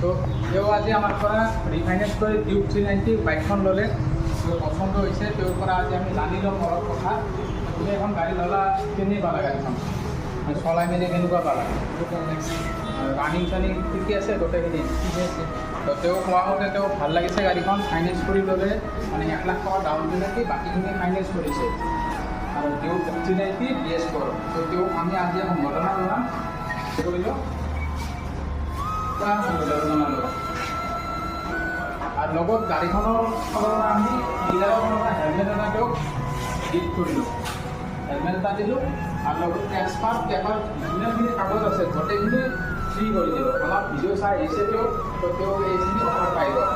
তো তেওঁ আজি আমাৰ পৰা ৰিফাইনেন্স কৰি টিউব 390 বাইকখন ল'লে, তেওঁ পচন্দ হৈছে। তেওঁৰ পৰা আজি আমি জানি ল'ম অলপ কথা। তুমি এখন গাড়ী ল'লা, কেনে পালা গাড়ীখন? চলাই মেলি কেনেকুৱা পালা? ৰানিং চানিং ঠিকে আছে গোটেইখিনি? ঠিকে আছে। তো তেওঁ কোৱা মতে তেওঁ ভাল লাগিছে গাড়ীখন। ফাইনেন্স কৰি ল'লে, মানে 1 লাখ টকা ডাউন পে'মেণ্ট দি বাকীখিনি ফাইনেন্স কৰিছে। আৰু টিউব 390 BS4। তো তেওঁক আমি আজি এখন ঘটনা জনাম কৰিলোঁ। আৰ লগত গাড়ীখনৰ ফালৰ আমি ডিলাৰৰ পৰা হেলমেট এটা তেওঁক গিফ্ট কৰিলোঁ। হেলমেট এটা দিলোঁ আৰু লগত ট্ৰেন্সফাৰ পেপাৰ যিমানখিনি কাগজ আছে গোটেইখিনি ফ্ৰী কৰি দিলোঁ। অলপ ভিডিঅ' চাই আহিছে তেওঁ, তো তেওঁ এইখিনি অফাৰ পাই গ'ল।